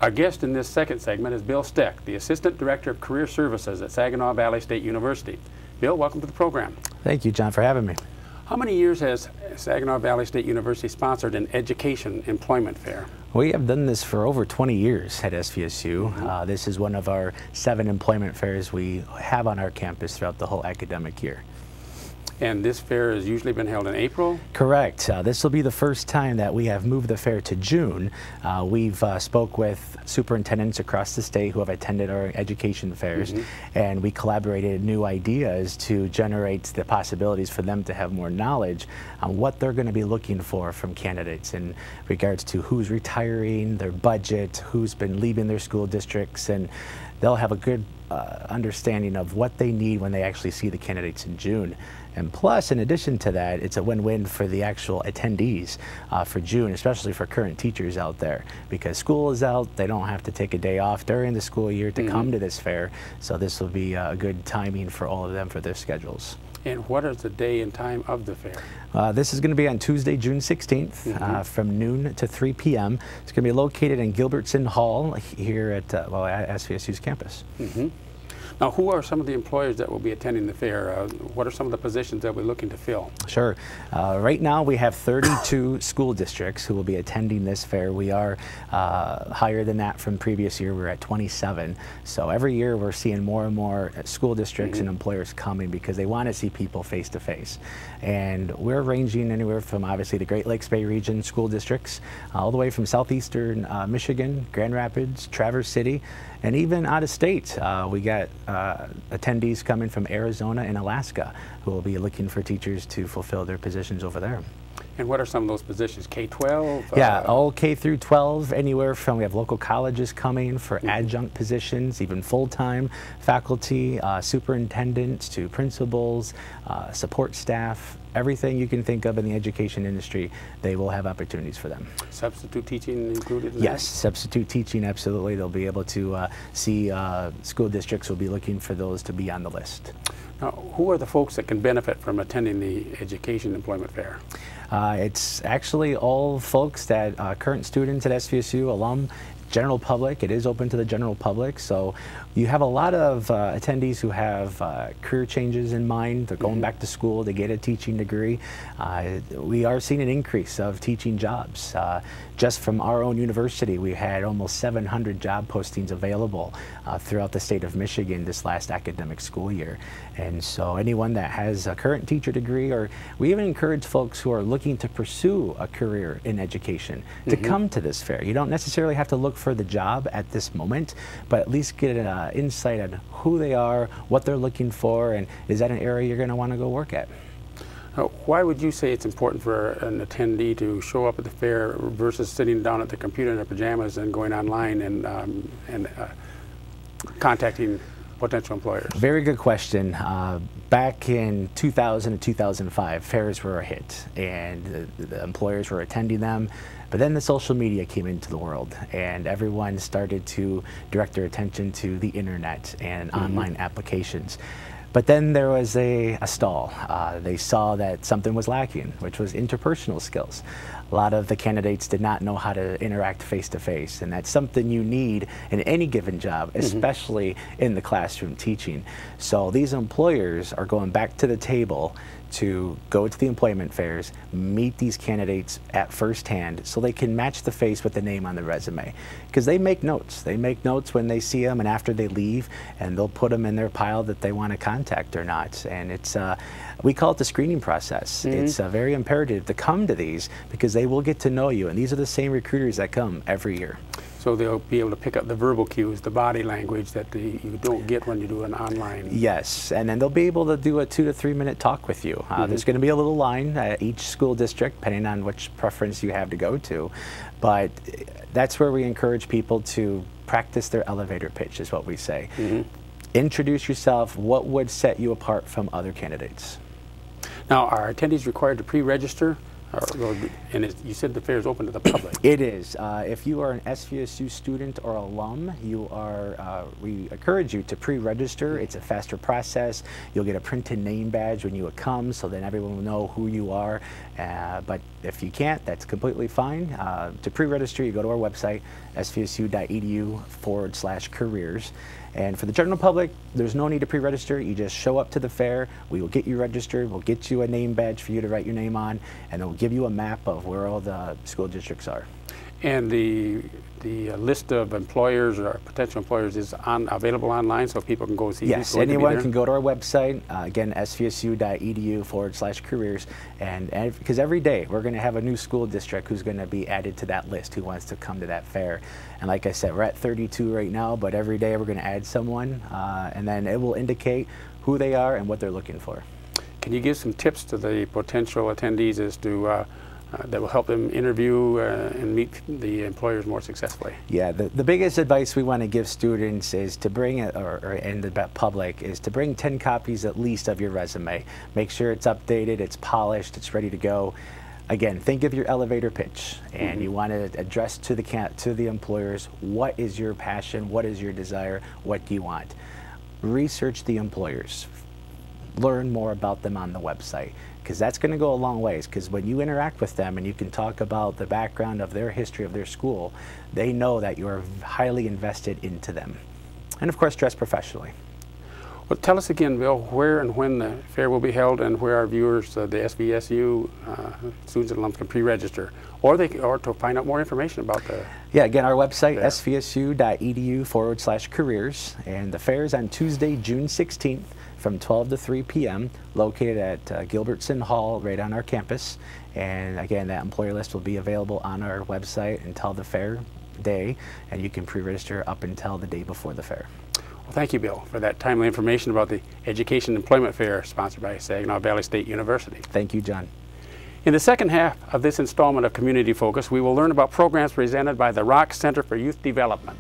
Our guest in this second segment is Bill Steck, the Assistant Director of Career Services at Saginaw Valley State University. Bill, welcome to the program. Thank you, John, for having me. How many years has Saginaw Valley State University sponsored an education employment fair? We have done this for over 20 years at SVSU. This is one of our 7 employment fairs we have on our campus throughout the whole academic year. And this fair has usually been held in April? Correct. This will be the first time that we have moved the fair to June. We've spoke with superintendents across the state who have attended our education fairs, and we collaborated new ideas to generate the possibilities for them to have more knowledge on what they're going to be looking for from candidates in regards to who's retiring, their budget, who's been leaving their school districts, and they'll have a good understanding of what they need when they actually see the candidates in June. And plus, in addition to that, it's a win-win for the actual attendees for June, especially for current teachers out there, because school is out. They don't have to take a day off during the school year to come to this fair. So this will be a good timing for all of them for their schedules. And what is the day and time of the fair? This is going to be on Tuesday, June 16th, from noon to 3 p.m. It's going to be located in Gilbertson Hall here at SVSU's campus. Now, who are some of the employers that will be attending the fair? What are some of the positions that we're looking to fill? Sure. Right now we have 32 school districts who will be attending this fair. We are higher than that from previous year. We're at 27. So every year we're seeing more and more school districts and employers coming because they want to see people face to face. And we're ranging anywhere from obviously the Great Lakes Bay region school districts all the way from southeastern Michigan, Grand Rapids, Traverse City, and even out of state. We got attendees coming from Arizona and Alaska who will be looking for teachers to fulfill their positions over there. And what are some of those positions? K-12? Yeah, all K through 12, anywhere from, we have local colleges coming for adjunct positions, even full-time faculty, superintendents to principals, support staff, everything you can think of in the education industry, they will have opportunities for them. Substitute teaching included in Yes, that? Substitute teaching, absolutely. They'll be able to see school districts will be looking for those to be on the list. Now, who are the folks that can benefit from attending the Education Employment Fair? It's actually all folks that current students at SVSU, alum, general public. It is open to the general public, so you have a lot of attendees who have career changes in mind. They're going back to school to get a teaching degree. We are seeing an increase of teaching jobs. Just from our own university, we had almost 700 job postings available throughout the state of Michigan this last academic school year. And so anyone that has a current teacher degree, or we even encourage folks who are looking to pursue a career in education to come to this fair. You don't necessarily have to look for the job at this moment, but at least get an insight on who they are, what they're looking for, and is that an area you're going to want to go work at. Why would you say it's important for an attendee to show up at the fair versus sitting down at the computer in their pajamas and going online and contacting potential employers? Very good question. Back in 2000 and 2005, fairs were a hit, and the employers were attending them. But then the social media came into the world, and everyone started to direct their attention to the internet and online applications. But then there was a stall. They saw that something was lacking, which was interpersonal skills. A lot of the candidates did not know how to interact face-to-face, and that's something you need in any given job, especially in the classroom teaching. So these employers are going back to the table to go to the employment fairs, meet these candidates at first hand so they can match the face with the name on the resume. Because they make notes. They make notes when they see them and after they leave, and they'll put them in their pile that they want to contact or not. And it's, we call it the screening process. It's very imperative to come to these because they will get to know you, and these are the same recruiters that come every year. So they'll be able to pick up the verbal cues, the body language that you don't get when you do an online. Yes, and then they'll be able to do a 2 to 3 minute talk with you. There's going to be a little line at each school district, depending on which preference you have to go to. But that's where we encourage people to practice their elevator pitch, is what we say. Introduce yourself. What would set you apart from other candidates? Now, are attendees required to pre-register And you said the fair is open to the public. It is. If you are an SVSU student or alum, we encourage you to pre-register. It's a faster process. You'll get a printed name badge when you come, so then everyone will know who you are. But if you can't, that's completely fine. To pre-register, you go to our website, svsu.edu/careers. And for the general public, there's no need to pre-register. You just show up to the fair. We will get you registered. We'll get you a name badge for you to write your name on, and we'll give you a map of where all the school districts are. And the list of employers or potential employers is available online, so people can go see. Yes, anyone can go to our website, again, svsu.edu/careers, and because every day we're going to have a new school district who's going to be added to that list who wants to come to that fair. And like I said, we're at 32 right now, but every day we're going to add someone, and then it will indicate who they are and what they're looking for. Can you give some tips to the potential attendees as to that will help them interview and meet the employers more successfully? Yeah, the biggest advice we want to give students is to bring, and the public, is to bring 10 copies at least of your resume. Make sure it's updated, it's polished, it's ready to go. Again, think of your elevator pitch, and you want to address to the employers, what is your passion, what is your desire, what do you want? Research the employers. Learn more about them on the website, because that's going to go a long ways, because when you interact with them and you can talk about the background of their history of their school, they know that you are highly invested into them. And of course, dress professionally. Well, tell us again, Bill, where and when the fair will be held, and where our viewers, the SVSU students and alums, can pre-register, or to find out more information about the. Yeah, again, our website, svsu.edu/careers, and the fair is on Tuesday, June 16th. From 12 to 3 p.m., located at Gilbertson Hall, right on our campus. And again, that employer list will be available on our website until the fair day, and you can pre-register up until the day before the fair. Well, thank you, Bill, for that timely information about the Education and Employment Fair sponsored by Saginaw Valley State University. Thank you, John. In the second half of this installment of Community Focus, we will learn about programs presented by the Rock Center for Youth Development.